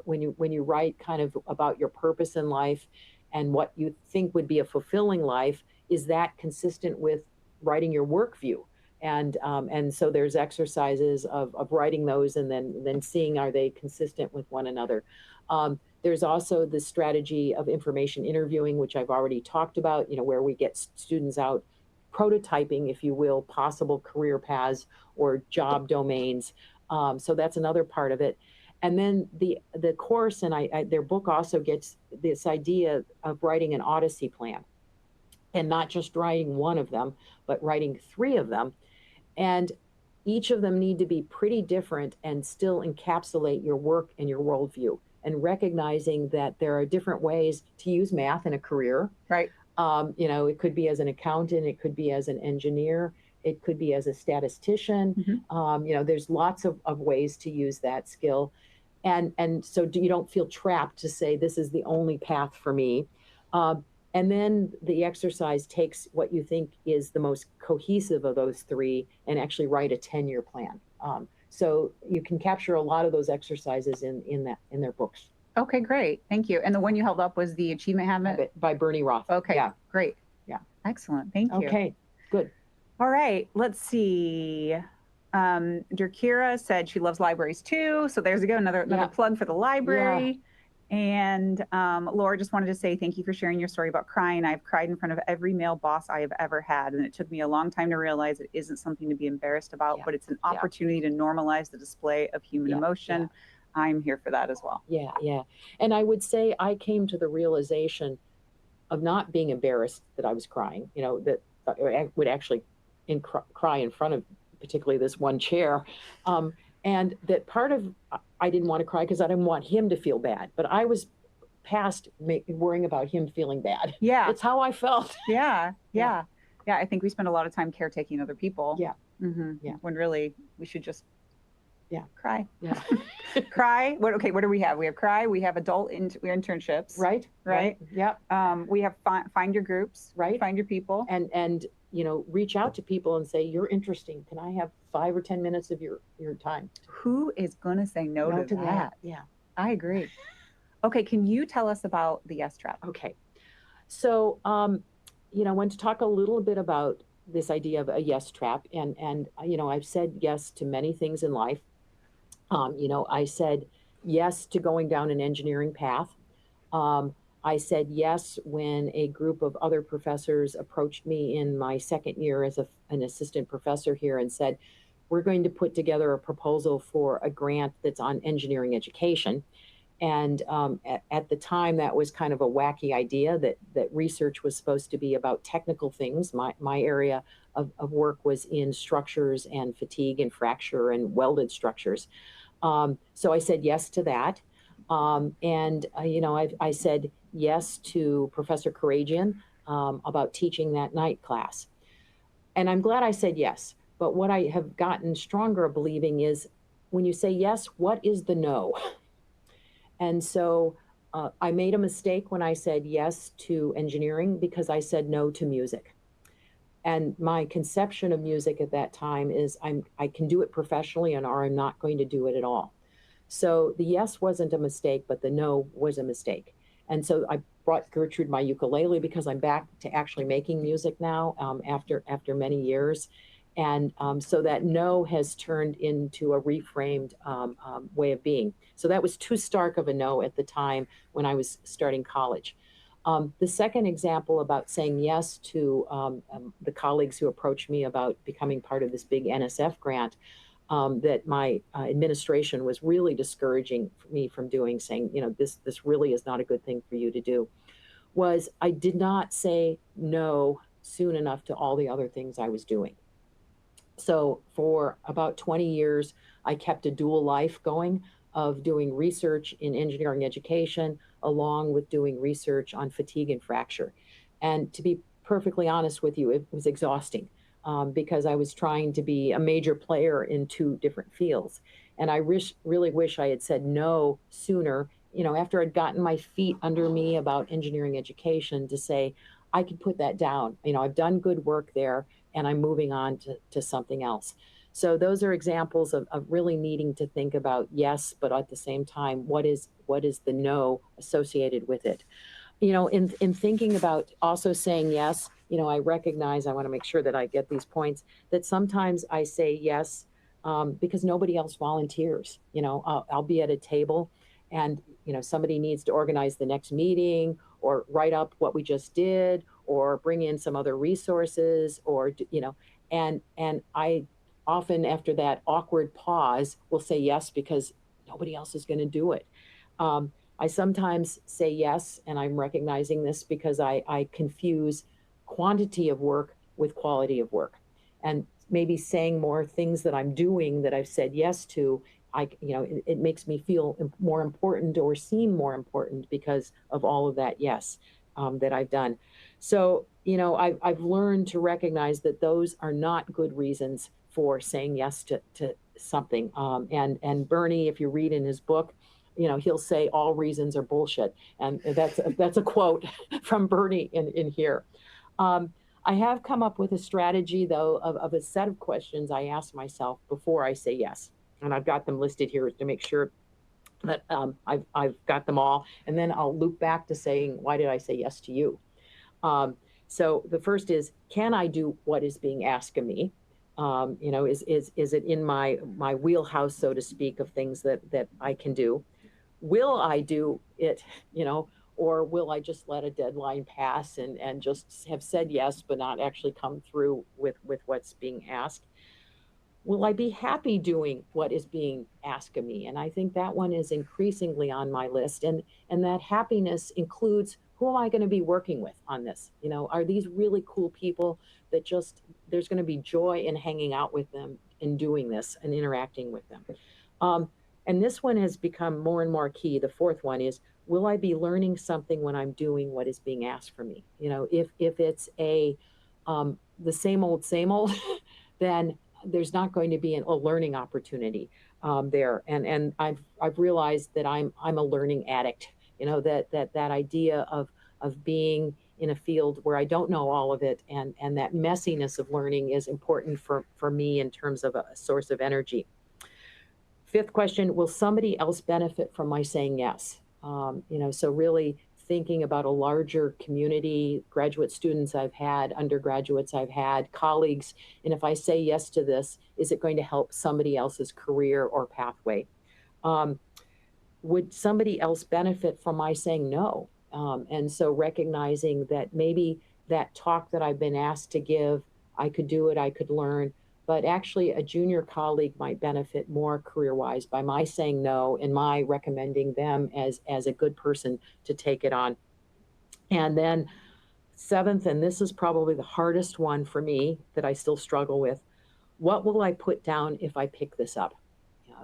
When you write kind of about your purpose in life and what you think would be a fulfilling life, is that consistent with writing your work view? And so there's exercises of writing those, and then seeing, are they consistent with one another? There's also the strategy of information interviewing, which I've already talked about, where we get students out prototyping, if you will, possible career paths or job domains. So that's another part of it. And then the course and their book also gets this idea of writing an Odyssey plan, and not just writing one of them, but writing 3 of them. And each of them need to be pretty different and still encapsulate your work and your worldview, and recognizing that there are different ways to use math in a career. Right. It could be as an accountant, it could be as an engineer, it could be as a statistician. Mm-hmm. There's lots of ways to use that skill. And so you don't feel trapped to say, this is the only path for me. And then the exercise takes what you think is the most cohesive of those 3 and actually write a 10-year plan. So you can capture a lot of those exercises in their books. Okay, great. Thank you. And the one you held up was the Achievement Habit? By Bernie Roth. Okay, yeah. Great. Yeah. Excellent. Thank you. Okay, good. All right, let's see. Durkira said she loves libraries too. So there's another plug for the library. Yeah. And Laura just wanted to say thank you for sharing your story about crying. I've cried in front of every male boss I have ever had, and it took me a long time to realize it isn't something to be embarrassed about, but it's an opportunity to normalize the display of human emotion. I'm here for that as well. Yeah. And I would say I came to the realization of not being embarrassed that I was crying, that I would actually cry in front of particularly this one chair. And that part of, I didn't want to cry because I didn't want him to feel bad, but I was past worrying about him feeling bad. Yeah. It's how I felt. Yeah. I think we spend a lot of time caretaking other people. Yeah. Mm-hmm. Yeah. When really we should just cry. Yeah. Cry. What do we have? We have cry. We have adult internships. Right. Yep. We have find your groups. Right. Find your people. And reach out to people and say, you're interesting. Can I have 5 or 10 minutes of your time? Who is going to say no to that? Yeah. I agree. Okay. Can you tell us about the yes trap? Okay. So, I want to talk a little bit about this idea of a yes trap. And I've said yes to many things in life. I said yes to going down an engineering path. I said yes when a group of other professors approached me in my second year as an assistant professor here and said, we're going to put together a proposal for a grant that's on engineering education. And at the time, that was kind of a wacky idea that research was supposed to be about technical things. My area of work was in structures and fatigue and fracture and welded structures. So I said yes to that. I said yes to Professor Karagian about teaching that night class. And I'm glad I said yes. But what I have gotten stronger believing is when you say yes, what is the no? And so I made a mistake when I said yes to engineering because I said no to music. And my conception of music at that time is I can do it professionally and or I'm not going to do it at all. So the yes wasn't a mistake, but the no was a mistake. And so I brought Gertrude my ukulele because I'm back to actually making music now, after many years. And so that no has turned into a reframed way of being. So that was too stark of a no at the time when I was starting college. The second example about saying yes to the colleagues who approached me about becoming part of this big NSF grant, that my administration was really discouraging me from doing, saying, this really is not a good thing for you to do, was I did not say no soon enough to all the other things I was doing. So for about 20 years, I kept a dual life going of doing research in engineering education, along with doing research on fatigue and fracture. And to be perfectly honest with you, it was exhausting, because I was trying to be a major player in two different fields. And I really wish I had said no sooner, after I'd gotten my feet under me about engineering education, to say, I could put that down. I've done good work there and I'm moving on to something else. So those are examples of really needing to think about yes, but at the same time, what is the no associated with it? In thinking about also saying yes, I recognize, I want to make sure that I get these points, that sometimes I say yes because nobody else volunteers. I'll be at a table and, somebody needs to organize the next meeting or write up what we just did or bring in some other resources or, and I often after that awkward pause will say yes because nobody else is going to do it. I sometimes say yes, and I'm recognizing this because I confuse quantity of work with quality of work. And maybe saying more things that I'm doing that I've said yes to, it makes me feel more important or seem more important because of all of that yes that I've done. So, I've learned to recognize that those are not good reasons for saying yes to something. And Bernie, if you read in his book, he'll say all reasons are bullshit. And that's a quote from Bernie in here. I have come up with a strategy, though, of a set of questions I ask myself before I say yes. And I've got them listed here to make sure that I've got them all. And then I'll loop back to saying, why did I say yes to you? So the first is, can I do what is being asked of me? Is it in my wheelhouse, so to speak, of things that I can do? Will I do it, or will I just let a deadline pass and just have said yes, but not actually come through with what's being asked? Will I be happy doing what is being asked of me? And I think that one is increasingly on my list. And that happiness includes, who am I going to be working with on this? Are these really cool people that just, there's going to be joy in hanging out with them and doing this and interacting with them? And this one has become more and more key. The fourth one is, will I be learning something when I'm doing what is being asked for me? If it's the same old, then there's not going to be a learning opportunity there. And I've realized that I'm a learning addict. That idea of being in a field where I don't know all of it, and that messiness of learning is important for me in terms of a source of energy. Fifth question, will somebody else benefit from my saying yes? So really thinking about a larger community, graduate students I've had, undergraduates I've had, colleagues, and if I say yes to this, is it going to help somebody else's career or pathway? Would somebody else benefit from my saying no? And so recognizing that maybe that talk that I've been asked to give, I could do it, I could learn, but actually a junior colleague might benefit more career-wise by my saying no and my recommending them as a good person to take it on. And then seventh, and this is probably the hardest one for me that I still struggle with, what will I put down if I pick this up?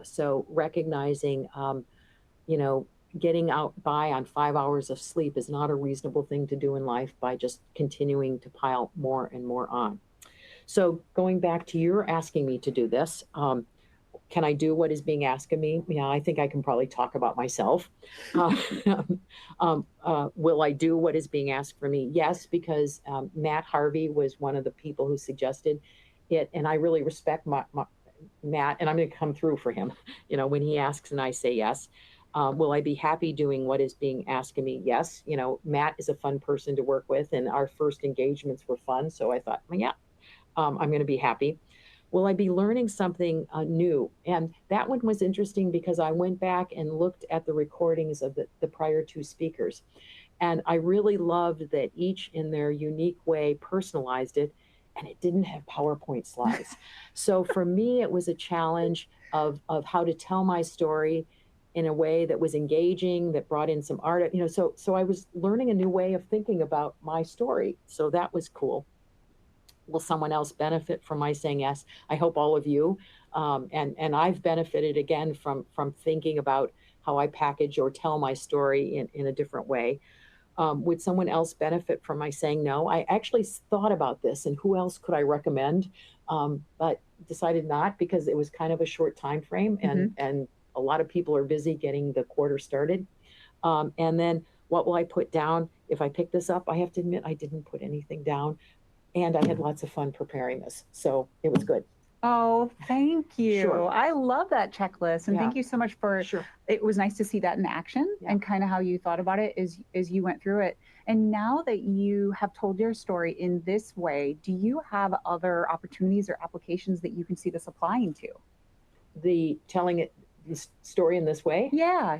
So recognizing, getting out by on 5 hours of sleep is not a reasonable thing to do in life by just continuing to pile more and more on. So going back to your asking me to do this, Can I do what is being asked of me? Yeah, I think I can probably talk about myself. Uh, will I do what is being asked for me? Yes, because Matt Harvey was one of the people who suggested it, and I really respect Matt, and I'm going to come through for him. When he asks and I say yes. Will I be happy doing what is being asked of me? Yes. Matt is a fun person to work with, and our first engagements were fun. So I thought, well, yeah, I'm going to be happy. Will I be learning something new? And that one was interesting because I went back and looked at the recordings of the prior two speakers. And I really loved that each in their unique way personalized it, and it didn't have PowerPoint slides. So for me, it was a challenge of how to tell my story in a way that was engaging, that brought in some art. So I was learning a new way of thinking about my story. So that was cool. Will someone else benefit from my saying yes? I hope all of you. And I've benefited again from thinking about how I package or tell my story in a different way. Would someone else benefit from my saying no? I actually thought about this and who else could I recommend, but decided not because it was kind of a short time frame and a lot of people are busy getting the quarter started. And then what will I put down? If I pick this up, I have to admit I didn't put anything down. And I had lots of fun preparing this. So it was good. Oh, thank you. Sure. I love that checklist. And Yeah. thank you so much for Sure. It was nice to see that in action and kind of how you thought about it as you went through it. And now that you have told your story in this way, do you have other opportunities or applications that you can see this applying to? The telling it the story in this way? Yeah.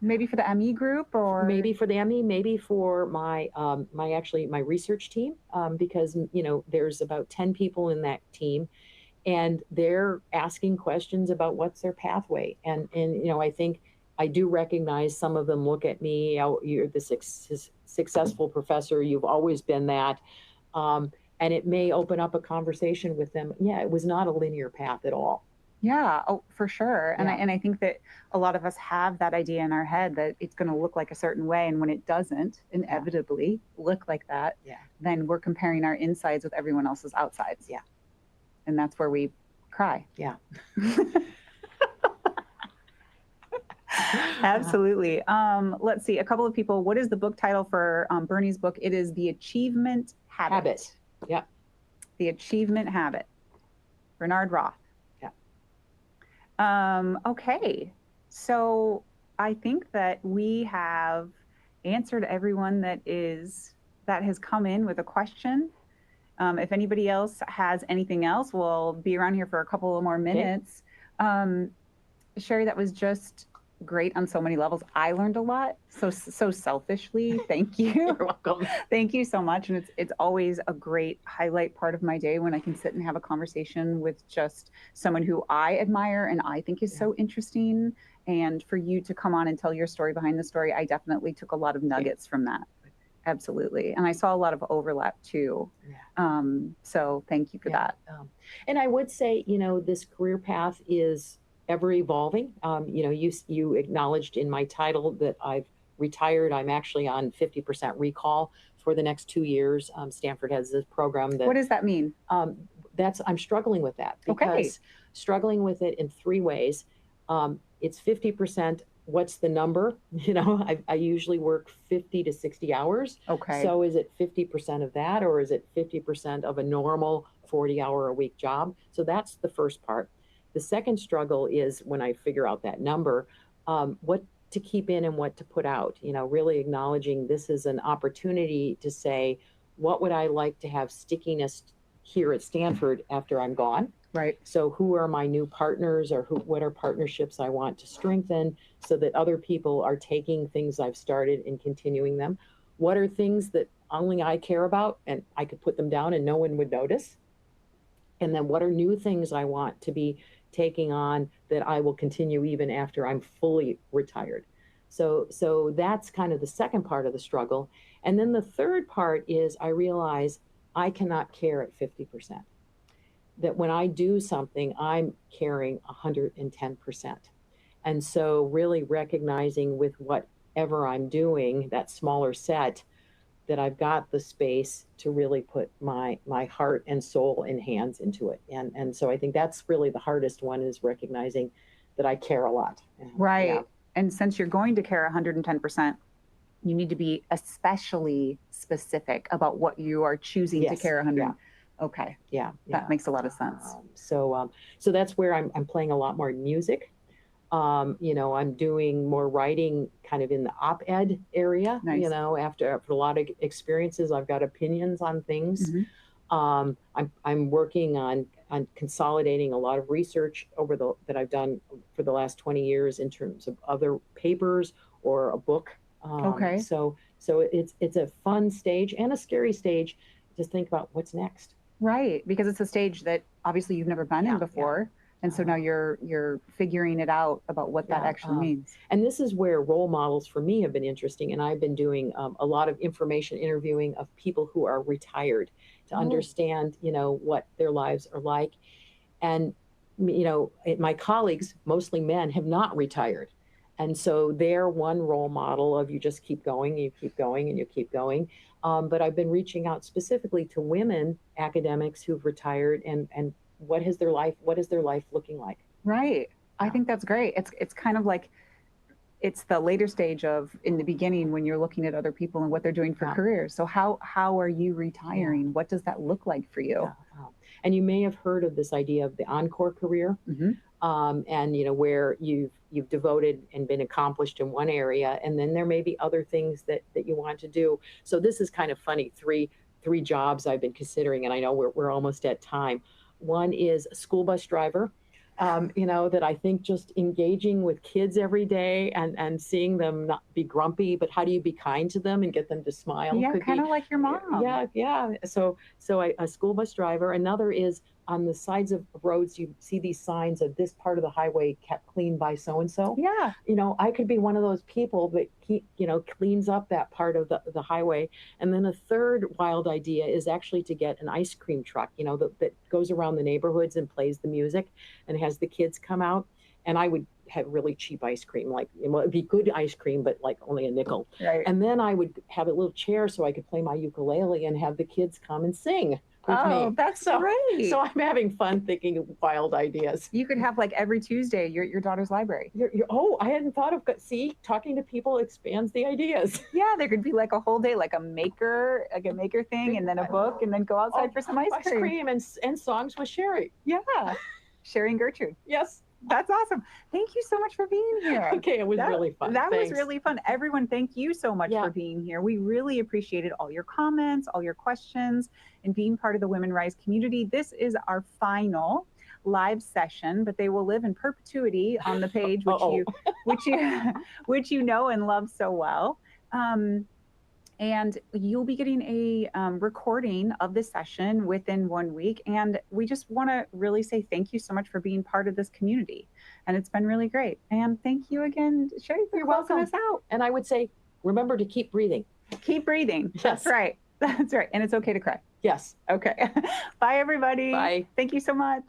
Maybe for the ME group or maybe for the ME, maybe for my my research team, because there's about 10 people in that team, and they're asking questions about what's their pathway. And I think I do recognize some of them look at me, oh, you're the successful professor, you've always been that. And it may open up a conversation with them. Yeah, it was not a linear path at all. Yeah, oh, for sure. And Yeah. I think that a lot of us have that idea in our head that it's going to look like a certain way. And when it doesn't inevitably look like that, then we're comparing our insides with everyone else's outsides. Yeah. And that's where we cry. Yeah. Absolutely. Let's see. A couple of people. What is the book title for Bernie's book? It is The Achievement Habit. Yeah. The Achievement Habit. Bernard Roth. Okay, so I think that we have answered everyone that has come in with a question. If anybody else has anything else, we'll be around here for a couple of more minutes. Okay. Sheri, that was just great on so many levels. I learned a lot. So selfishly, thank you. You're welcome. Thank you so much. And it's always a great highlight part of my day when I can sit and have a conversation with just someone who I admire and I think is so interesting. And for you to come on and tell your story behind the story, I definitely took a lot of nuggets from that. Absolutely. And I saw a lot of overlap too. Yeah. So thank you for that. And I would say, this career path is ever evolving. You acknowledged in my title that I've retired. I'm actually on 50% recall for the next 2 years. Stanford has this program that. What does that mean? I'm struggling with that because struggling with it in 3 ways. It's 50%. What's the number? I usually work 50 to 60 hours. Okay. So is it 50% of that, or is it 50% of a normal 40-hour-a-week job? So that's the first part. The second struggle is when I figure out that number, what to keep in and what to put out, really acknowledging this is an opportunity to say, what would I like to have stickiness here at Stanford after I'm gone? Right. So who are my new partners, or what are partnerships I want to strengthen so that other people are taking things I've started and continuing them? What are things that only I care about and I could put them down and no one would notice? And then what are new things I want to be taking on that I will continue even after I'm fully retired? So that's kind of the second part of the struggle. And then the third part is I realize I cannot care at 50%. That when I do something, I'm caring 110%. And so really recognizing with whatever I'm doing, that smaller set, that I've got the space to really put my heart and soul and hands into it. And so I think that's really the hardest one, is recognizing that I care a lot. Right. Yeah. And since you're going to care 110%, you need to be especially specific about what you are choosing to Yes. care 100. Yeah. Okay. Yeah. That makes a lot of sense. So that's where I'm playing a lot more music. You know, I'm doing more writing kind of in the op-ed area. Nice. You know, after a lot of experiences, I've got opinions on things. I'm working on consolidating a lot of research that I've done for the last 20 years in terms of other papers or a book. Okay. So it's a fun stage and a scary stage. Just think about what's next. Right, because it's a stage that obviously you've never been in before. And so now you're figuring it out about what that actually means. And this is where role models for me have been interesting. And I've been doing a lot of information interviewing of people who are retired to understand, you know, what their lives are like. And, you know, my colleagues, mostly men, have not retired. And so they're one role model of you just keep going, you keep going, and you keep going. But I've been reaching out specifically to women academics who've retired, and what is their life looking like? Right. I think that's great. It's kind of like, it's the later stage of in the beginning when you're looking at other people and what they're doing for careers. So how are you retiring? What does that look like for you? And you may have heard of this idea of the encore career. And you know, where you've devoted and been accomplished in one area, and then there may be other things that you want to do. So this is kind of funny. Three jobs I've been considering, and I know we're almost at time. One is a school bus driver. You know, that I think just engaging with kids every day and seeing them not be grumpy, but how do you be kind to them and get them to smile? Yeah, kind of like your mom. Yeah. So a school bus driver. Another is on the sides of roads, you see these signs of this part of the highway kept clean by so-and-so. Yeah. You know, I could be one of those people that cleans up that part of the highway. And then a third wild idea is actually to get an ice cream truck, you know, that goes around the neighborhoods and plays the music and has the kids come out. And I would have really cheap ice cream, like, it'd be good ice cream, but like only a nickel. Right. And then I would have a little chair so I could play my ukulele and have the kids come and sing with me. That's great. So I'm having fun thinking of wild ideas. You could have like every Tuesday your daughter's library. I hadn't thought of, talking to people expands the ideas. Yeah, there could be like a whole day, like a maker thing, and then a book, and then go outside for some ice cream and songs with Sheri. Yeah, Sheri and Gertrude. Yes. That's awesome. Thank you so much for being here. Okay, it was really fun. That was really fun. Everyone, thank you so much for being here. We really appreciated all your comments, all your questions, and being part of the Women Rise community. This is our final live session, but they will live in perpetuity on the page, which you know and love so well. And you'll be getting a recording of this session within 1 week. And we just want to really say thank you so much for being part of this community. And it's been really great. And thank you again, Sheri, for closing us out. And I would say, remember to keep breathing. Keep breathing. Yes. That's right. That's right. And it's okay to cry. Yes. Okay. Bye, everybody. Bye. Thank you so much.